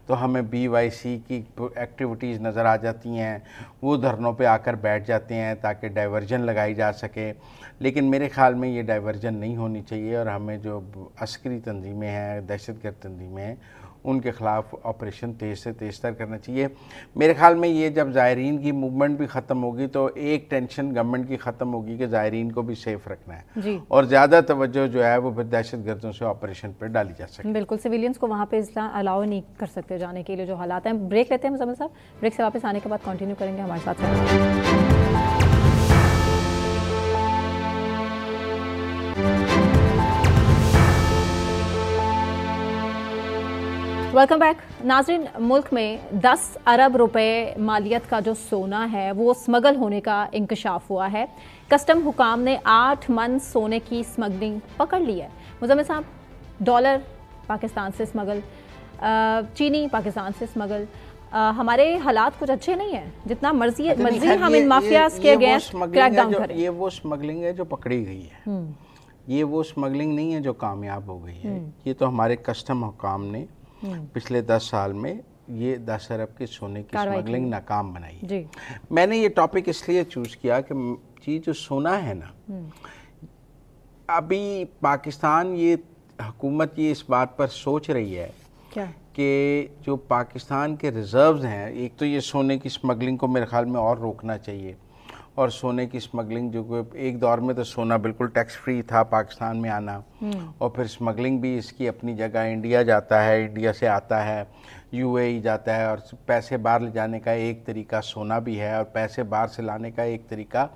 تو ہمیں بی وائی سی کی ایکٹیویٹیز نظر آ جاتی ہیں. وہ دھرنوں پہ آ کر بیٹھ جاتے ہیں تاکہ ڈائیورژن لگائی جا سکے. لیکن میرے خیال میں یہ ڈائیورژن نہیں ہونی چاہیے، اور ہمیں جو عسکری تنظیمیں ہیں، دہشت گرد تنظیمیں ہیں، ان کے خلاف آپریشن تیز سے تیز تر کرنا چاہیے. میرے خیال میں یہ جب زائرین کی موومنٹ بھی ختم ہوگی تو ایک ٹینشن گورنمنٹ کی ختم ہوگی کہ زائرین کو بھی سیف رکھنا ہے، اور زیادہ توجہ جو ہے وہ پھر دہشت گردوں سے آپریشن پہ ڈالی جا سکے.
بالکل، سویلینز کو وہاں پہ الاؤ نہیں کر سکتے جانے کے لیے جو حالات ہیں. بریک لیتے ہیں مزمل صاحب، بریک سے واپس آنے کے بعد کنٹینیو کریں گے. ہمارے ساتھ ویلکم بیک. ناظرین، ملک میں 10 ارب روپے مالیت کا جو سونا ہے وہ اسمگل ہونے کا انکشاف ہوا ہے. کسٹم حکام نے 8 من سونے کی اسمگلنگ پکڑ لی ہے. مزمل صاحب، ڈالر پاکستان سے اسمگل، چینی پاکستان سے اسمگل، ہمارے حالات کچھ اچھے نہیں ہیں، جتنا مرضی ہم ان مافیاز کے اگینسٹ کریک ڈاؤن کریں۔
یہ وہ اسمگلنگ ہے جو پکڑی گئی ہے، یہ وہ اسمگلنگ نہیں ہے جو کامیاب ہو گئی ہے۔ یہ تو ہمارے کسٹم حکام نے پچھلے 10 سال میں یہ 10 ارب کے سونے کی اسمگلنگ ناکام بنائی ہے۔ میں نے یہ ٹاپک اس لیے چوز کیا کہ یہ جو سونا ہے نا، ابھی پاکستان، یہ حکومت یہ اس بات پر سوچ رہی ہے کہ جو پاکستان کے ریزروز ہیں، ایک تو یہ سونے کی اسمگلنگ کو میرے خیال میں اور روکنا چاہیے، اور سونے کی اسمگلنگ جو ایک دور میں تو سونا بالکل ٹیکس فری تھا پاکستان میں آنا، اور پھر اسمگلنگ بھی اس کی اپنی جگہ، انڈیا جاتا ہے، انڈیا سے آتا ہے، یو اے ای جاتا ہے، اور پیسے باہر لے جانے کا ایک طریقہ سونا بھی ہے، اور پیسے باہر سے لانے کا ایک طریقہ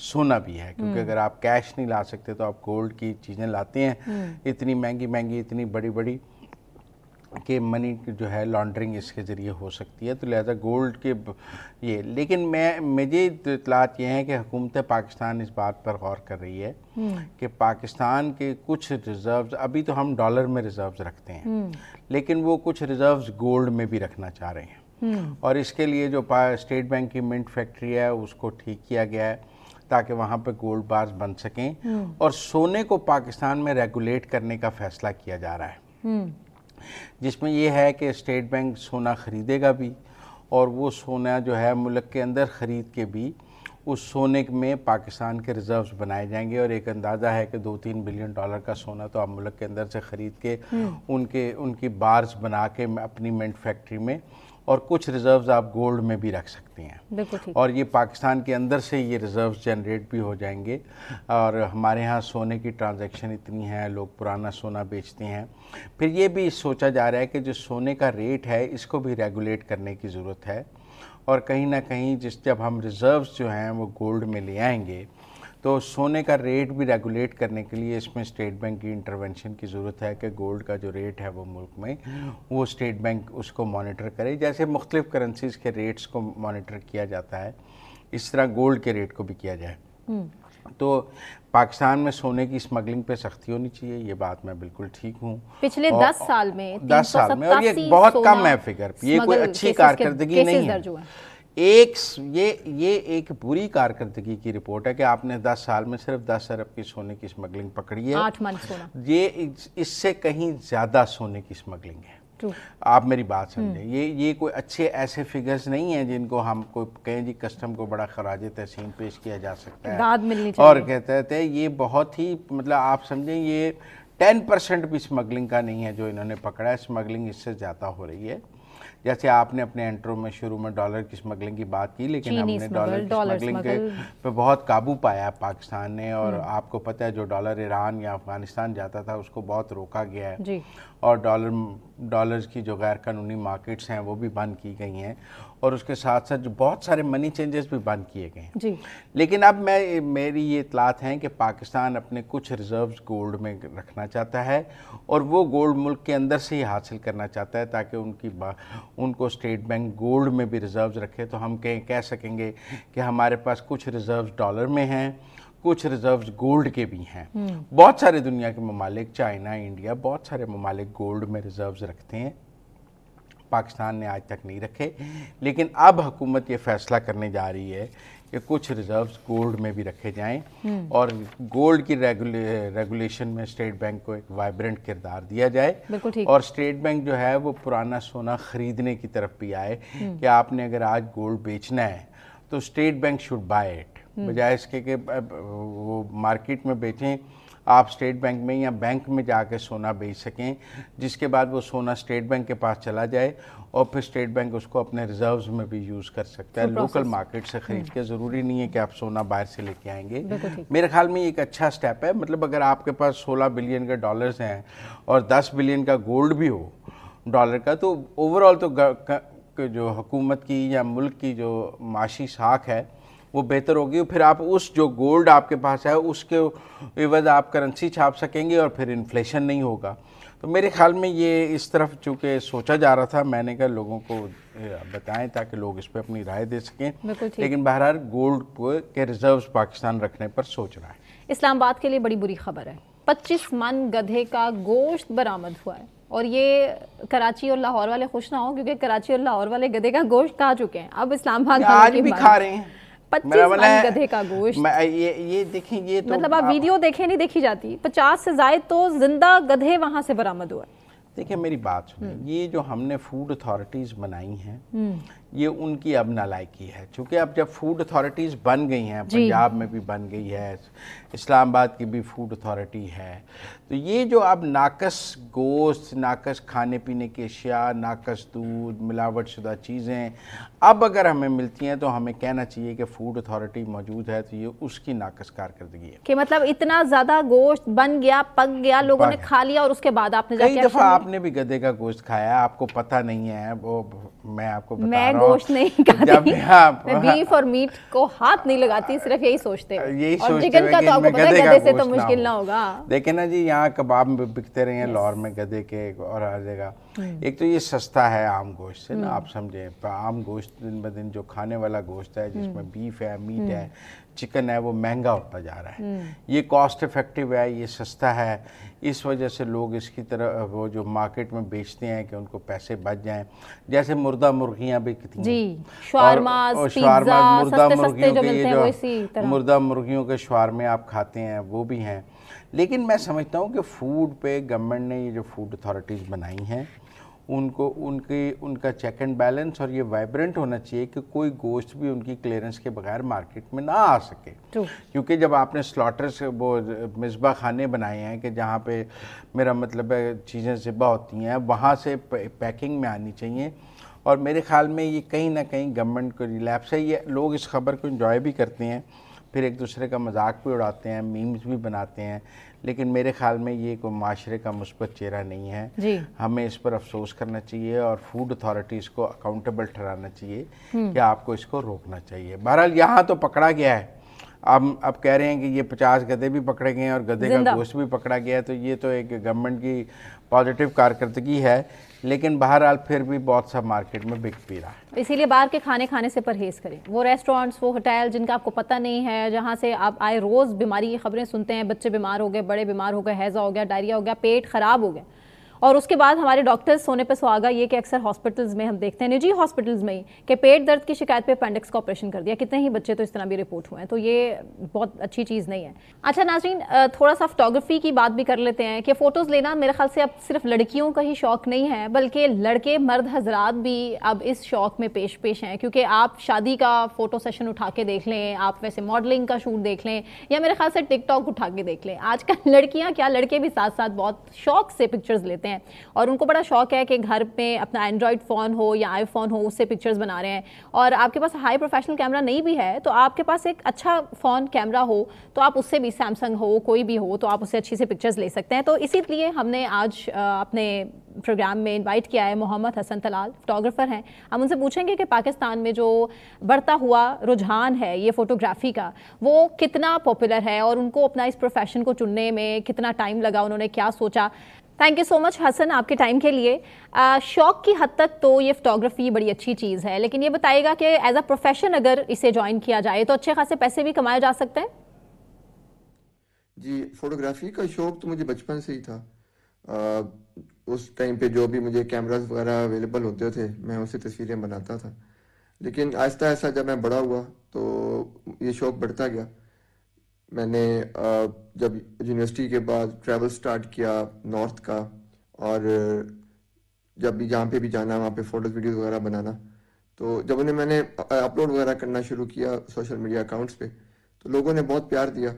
سونا بھی ہے، کیونکہ اگر آپ کیش نہیں لا سکتے تو آپ گولڈ کی چیزیں لاتے ہیں، اتنی مہنگی مہنگی، اتنی بڑی بڑی کہ منی جو ہے لانڈرنگ اس کے ذریعے ہو سکتی ہے، تو لہذا گولڈ کے یہ، لیکن مجھے اطلاعات یہ ہیں کہ حکومت پاکستان اس بات پر غور کر رہی ہے کہ پاکستان کے کچھ ریزروز، ابھی تو ہم ڈالر میں ریزروز رکھتے ہیں، لیکن وہ کچھ ریزروز گولڈ میں بھی رکھنا چاہ رہے ہیں، اور اس کے لیے جو اسٹیٹ بینک کی منٹ فیکٹری ہے اس کو ٹھیک کیا گیا ہے تاکہ وہاں پہ گولڈ بارز بن سکیں، اور سونے کو پاکستان میں ریگولیٹ کرنے کا فیصلہ کیا جا رہا ہے، جس میں یہ ہے کہ اسٹیٹ بینک سونا خریدے گا بھی، اور وہ سونا جو ہے ملک کے اندر خرید کے بھی اس سونے میں پاکستان کے ریزروز بنائے جائیں گے، اور ایک اندازہ ہے کہ $2-3 بلین کا سونا تو آپ ملک کے اندر سے خرید کے ان کی بارز بنا کے اپنی منٹ فیکٹری میں، اور کچھ ریزروز آپ گولڈ میں بھی رکھ سکتے ہیں، اور یہ پاکستان کے اندر سے یہ ریزروز جنریٹ بھی ہو جائیں گے۔ اور ہمارے ہاں سونے کی ٹرانزیکشن اتنی ہے، لوگ پرانا سونا بیچتے ہیں، پھر یہ بھی سوچا جا رہا ہے کہ جو سونے کا ریٹ ہے اس کو بھی ریگولیٹ کرنے کی ضرورت ہے، اور کہیں نہ کہیں جب ہم ریزروز جو ہیں وہ گولڈ میں لے آئیں گے تو سونے کا ریٹ بھی ریگولیٹ کرنے کے لیے اس میں اسٹیٹ بینک کی انٹرونشن کی ضرورت ہے کہ گولڈ کا جو ریٹ ہے وہ ملک میں وہ اسٹیٹ بینک اس کو مانیٹر کرے، جیسے مختلف کرنسیز کے ریٹس کو مانیٹر کیا جاتا ہے اس طرح گولڈ کے ریٹ کو بھی کیا جائے۔ تو پاکستان میں سونے کی اسمگلنگ پہ سختی ہونی چاہیے، یہ بات میں بالکل ٹھیک ہوں۔
پچھلے 10 سال میں
اور یہ بہت کم ہے فگر، یہ کوئی اچھی کارکردگی نہیں ہے۔ یہ ایک بری کارکردگی کی رپورٹ ہے کہ آپ نے 10 سال میں صرف 10 ارب کی سونے کی اسمگلنگ پکڑی ہے،
8 من سونا،
یہ اس سے کہیں زیادہ سونے کی اسمگلنگ ہے۔ آپ میری بات سمجھیں، یہ کوئی اچھے ایسے فگرز نہیں ہیں جن کو ہم کو کہیں جی کسٹم کو بڑا خراج تحسین پیش کیا جا سکتا ہے، اور کہتے تھے یہ بہت ہی مطلب آپ سمجھیں یہ 10% بھی اسمگلنگ کا نہیں ہے جو انہوں نے پکڑا ہے، اسمگلنگ اس سے زیادہ ہو رہی ہے۔ جیسے آپ نے اپنے انٹرو میں شروع میں ڈالر کی اسمگلنگ کی بات کی، لیکن ہم نے ڈالر کی اسمگلنگ پہ بہت قابو پایا ہے پاکستان نے، اور آپ کو پتہ ہے جو ڈالر ایران یا افغانستان جاتا تھا اس کو بہت روکا گیا ہے، اور ڈالرز کی جو غیر قانونی مارکیٹس ہیں وہ بھی بند کی گئی ہیں، اور اس کے ساتھ ساتھ جو بہت سارے منی چینجز بھی بند کیے گئے ہیں۔ لیکن اب میری یہ اطلاعات ہیں کہ پاکستان اپنے کچھ ریزروز گولڈ میں رکھنا چاہتا ہے، اور وہ گولڈ ملک کے اندر سے ہی حاصل کرنا چاہتا ہے تاکہ ان کو اسٹیٹ بینک گولڈ میں بھی ریزروز رکھے، تو ہم کہہ سکیں گے کہ ہمارے پاس کچھ ریزروز ڈالر میں ہیں، کچھ ریزروز گولڈ کے بھی ہیں۔ بہت سارے دنیا کے ممالک، چائنا، انڈیا، بہت سارے ممالک گولڈ میں ریزروز رکھتے ہیں، پاکستان نے آج تک نہیں رکھے، لیکن اب حکومت یہ فیصلہ کرنے جا رہی ہے کہ کچھ ریزروز گولڈ میں بھی رکھے جائیں، اور گولڈ کی ریگولیشن میں اسٹیٹ بینک کو ایک وائبرنٹ کردار دیا جائے، اور اسٹیٹ بینک جو ہے وہ پرانا سونا خریدنے کی طرف بھی آئے کہ آپ نے اگر آج گولڈ بیچنا ہے تو state bank should by it, بجائے اس کے کہ وہ مارکیٹ میں بیچیں، آپ اسٹیٹ بینک میں یا بینک میں جا کے سونا بیچ سکیں، جس کے بعد وہ سونا اسٹیٹ بینک کے پاس چلا جائے، اور پھر اسٹیٹ بینک اس کو اپنے ریزروز میں بھی یوز کر سکتا ہے، لوکل مارکیٹ سے خرید کے، ضروری نہیں ہے کہ آپ سونا باہر سے لے کے آئیں گے۔ میرے خیال میں یہ ایک اچھا سٹیپ ہے، مطلب اگر آپ کے پاس 16 بلین کا ڈالرز ہیں اور 10 بلین کا گولڈ بھی ہو ڈالر کا، تو اوورآل تو جو حکومت کی یا ملک کی جو معاشی ساکھ ہے وہ بہتر ہوگی، پھر آپ اس جو گولڈ آپ کے پاس ہے اس کے عوض آپ کرنسی چھاپ سکیں گے، اور پھر انفلیشن نہیں ہوگا۔ تو میرے خیال میں یہ اس طرف چونکہ سوچا جا رہا تھا، میں نے کہا لوگوں کو بتائیں تاکہ لوگ اس پہ اپنی رائے دے سکیں، لیکن بہرحال گولڈ کے ریزروز پاکستان رکھنے پر سوچ رہا ہے۔
اسلام آباد کے لیے بڑی بری خبر ہے، 25 من گدھے کا گوشت برآمد ہوا ہے۔ اور یہ کراچی اور لاہور والے خوش نہ ہوں کیونکہ کراچی اور لاہور والے گدھے کا گوشت کھا چکے ہیں, اب اسلام آباد
آج بھی کھا رہے ہیں
25 من گدھے کا گوشت.
یہ دیکھیں, یہ تو
مطلب آپ ویڈیو دیکھیں نہیں دیکھی جاتی, 50 سے زائد تو زندہ گدھے وہاں سے برآمد ہوئے.
دیکھیں میری بات سنیں, یہ جو ہم نے فوڈ اتھارٹیز بنائی ہیں یہ ان کی اب نالائکی ہے, چونکہ اب جب فوڈ اتھارٹیز بن گئی ہیں, پنجاب میں بھی بن گئی ہے, اسلام آباد کی بھی فوڈ اتھارٹی ہے, تو یہ جو اب ناقص گوشت, ناقص کھانے پینے کی اشیاء, ناقص دودھ, ملاوٹ شدہ چیزیں اب اگر ہمیں ملتی ہیں تو ہمیں کہنا چاہیے کہ فوڈ اتھارٹی موجود ہے تو یہ اس کی ناقص کارکردگی ہے.
کہ مطلب اتنا زیادہ گوشت بن گیا, پک گیا, لوگوں نے کھا لیا اور اس کے بعد آپ نے
کئی دفعہ آپ نے بھی گدھے کا گوشت کھایا, آپ کو پتہ نہیں ہے, وہ میں آپ کو بتا رہا ہوں,
گوشت نہیں کھاتی, میں بیف اور میٹ کو ہاتھ نہیں لگاتی, صرف یہی سوچتے ہیں, اور چکن کا تو آپ کو پتہ ہے گدھے سے تو مشکل نہ ہوگا.
دیکھیں نا جی, یہاں کباب بکتے رہے ہیں لاہور میں گدھے کے اور ہر جگہ. ایک تو یہ سستا ہے عام گوشت سے نا, آپ سمجھیں, عام گوشت دن بدن جو کھانے والا گوشت ہے جس میں بیف ہے, میٹ ہے, چکن ہے, وہ مہنگا ہوتا جا رہا ہے. یہ کاسٹ افیکٹو ہے, یہ سستا ہے, اس وجہ سے لوگ اس کی طرح وہ جو مارکیٹ میں بیچتے ہیں کہ ان کو پیسے بچ جائیں. جیسے مردہ مرغیاں بکتی ہیں
جی, شوارماز, پیزا,
مردہ
سستے
مرغیوں
سستے جو
کے,
ملتے
یہ
ہیں وہ اسی
جو
طرح
مردہ مرغیوں کے شوارمے آپ کھاتے ہیں وہ بھی ہیں. لیکن میں سمجھتا ہوں کہ فوڈ پہ گورنمنٹ نے یہ جو فوڈ اتھارٹیز بنائی ہیں ان کا چیک اینڈ بیلنس اور یہ وائبرنٹ ہونا چاہیے کہ کوئی گوشت بھی ان کی کلیئرنس کے بغیر مارکیٹ میں نہ آ سکے. کیونکہ جب آپ نے سلاٹر سے وہ مذبح خانے بنائے ہیں کہ جہاں پہ میرا مطلب ہے چیزیں ذبح ہوتی ہیں, وہاں سے پیکنگ میں آنی چاہیے. اور میرے خیال میں یہ کہیں نہ کہیں گورنمنٹ کو ریلیپس ہے. یہ لوگ اس خبر کو انجوائے بھی کرتے ہیں, پھر ایک دوسرے کا مذاق بھی اڑاتے ہیں, میمز بھی بناتے ہیں, لیکن میرے خیال میں یہ کوئی معاشرے کا مثبت چہرہ نہیں ہے. ہمیں اس پر افسوس کرنا چاہیے اور فوڈ اتھارٹیز کو اکاؤنٹیبل ٹھہرانا چاہیے کہ آپ کو اس کو روکنا چاہیے. بہرحال یہاں تو پکڑا گیا ہے, اب کہہ رہے ہیں کہ یہ 50 گدھے بھی پکڑے گئے ہیں اور گدھے کا گوشت بھی پکڑا گیا ہے, تو یہ تو ایک گورنمنٹ کی پازیٹیو کارکردگی ہے, لیکن بہرحال پھر بھی بہت سا مارکیٹ میں بک بھی رہا ہے.
اسی لیے باہر کے کھانے سے پرہیز کریں. وہ ریسٹورانٹس, وہ ہوٹل جن کا آپ کو پتہ نہیں ہے, جہاں سے آپ آئے روز بیماری کی خبریں سنتے ہیں, بچے بیمار ہو گئے, بڑے بیمار ہو گئے, ہیضہ ہو گیا, ڈائریا ہو گیا, پیٹ خراب ہو گیا, اور اس کے بعد ہمارے ڈاکٹرز سونے پہ سہاگا یہ کہ اکثر ہاسپٹلز میں ہم دیکھتے ہیں, نجی ہاسپٹلز میں ہی, کہ پیٹ درد کی شکایت پہ اپینڈکس کا آپریشن کر دیا. کتنے ہی بچے تو اس طرح بھی رپورٹ ہوئے ہیں, تو یہ بہت اچھی چیز نہیں ہے. اچھا ناظرین, تھوڑا سا فوٹوگرافی کی بات بھی کر لیتے ہیں کہ فوٹوز لینا میرے خیال سے اب صرف لڑکیوں کا ہی شوق نہیں ہے, بلکہ لڑکے مرد حضرات بھی اب اس شوق میں پیش ہیں. کیونکہ آپ شادی کا فوٹو سیشن اٹھا کے دیکھ لیں, آپ ویسے ماڈلنگ کا شوٹ دیکھ لیں, یا میرے خیال سے ٹک ٹاک اٹھا کے دیکھ لیں, آج کل لڑکیاں کیا لڑکے بھی ساتھ ساتھ بہت شوق سے پکچرز لیتے ہیں, اور ان کو بڑا شوق ہے کہ گھر پہ اپنا اینڈرائڈ فون ہو یا آئی فون ہو, اس سے پکچرز بنا رہے ہیں. اور آپ کے پاس ہائی پروفیشنل کیمرہ نہیں بھی ہے تو آپ کے پاس ایک اچھا فون کیمرہ ہو تو آپ اس سے بھی, سیمسنگ ہو کوئی بھی ہو, تو آپ اس سے اچھی سے پکچرز لے سکتے ہیں. تو اسی لیے ہم نے آج اپنے پروگرام میں انوائٹ کیا ہے محمد حسن طلال, فوٹوگرافر ہیں. ہم ان سے پوچھیں گے کہ پاکستان میں جو بڑھتا ہوا رجحان ہے یہ فوٹوگرافی کا, وہ کتنا پاپولر ہے, اور ان کو اپنا اس پروفیشن کو چننے میں کتنا ٹائم لگا, انہوں نے کیا سوچا. تھینک یو سو مچ حسن آپ کے ٹائم کے لیے. شوق کی حد تک تو یہ فوٹوگرافی بڑی اچھی چیز ہے, لیکن یہ بتائے گا کہ ایز اے پروفیشن اگر اسے جوائن کیا جائے تو اچھے خاصے پیسے بھی کمائے جا سکتے ہیں؟
جی, فوٹوگرافی کا شوق تو مجھے بچپن سے ہی تھا. اس ٹائم پہ جو بھی مجھے کیمراز وغیرہ اویلیبل ہوتے تھے میں اسے تصویریں بناتا تھا. لیکن آہستہ آہستہ جب میں بڑا ہوا تو یہ شوق بڑھتا گیا. میں نے جب یونیورسٹی کے بعد ٹریول سٹارٹ کیا نارتھ کا, اور جب بھی جہاں پہ بھی جانا وہاں پہ فوٹوز ویڈیوز وغیرہ بنانا, تو جب میں نے اپلوڈ وغیرہ کرنا شروع کیا سوشل میڈیا اکاؤنٹس پہ تو لوگوں نے بہت پیار دیا.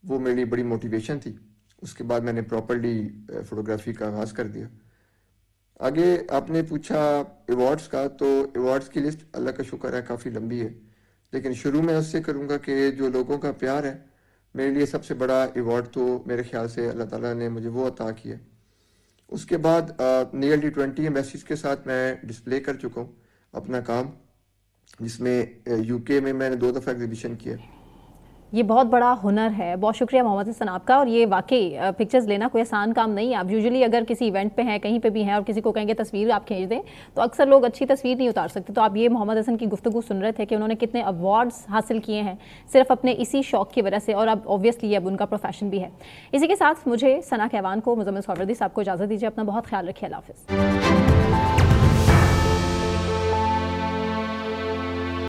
وہ میری بڑی موٹیویشن تھی. اس کے بعد میں نے پراپرلی فوٹوگرافی کا آغاز کر دیا. آگے آپ نے پوچھا ایوارڈز کا, تو ایوارڈز کی لسٹ اللہ کا شکر ہے کافی لمبی ہے, لیکن شروع میں اس سے کروں گا کہ جو لوگوں کا پیار ہے, میرے لیے سب سے بڑا ایوارڈ تو میرے خیال سے اللہ تعالیٰ نے مجھے وہ عطا کیا. اس کے بعد نیئرلی 20 ایمبیسیز کے ساتھ میں ڈسپلے کر چکا ہوں اپنا کام, جس میں UK میں نے 2 دفعہ ایگزیبیشن کیا.
یہ بہت بڑا ہنر ہے. بہت شکریہ محمد حسن آپ کا. اور یہ واقعی پکچرز لینا کوئی آسان کام نہیں ہے. آپ یوزلی اگر کسی ایونٹ پہ ہیں, کہیں پہ بھی ہیں, اور کسی کو کہیں گے تصویر آپ کھینچ دیں, تو اکثر لوگ اچھی تصویر نہیں اتار سکتے. تو آپ یہ محمد حسن کی گفتگو سن رہے تھے کہ انہوں نے کتنے ایوارڈز حاصل کیے ہیں صرف اپنے اسی شوق کی وجہ سے, اور اب اوبویسلی اب ان کا پروفیشن بھی ہے. اسی کے ساتھ مجھے ثنا کیوان کو, مزمل سہروردی صاحب کو اجازت دیجیے. اپنا بہت خیال رکھیے. اللہ حافظ.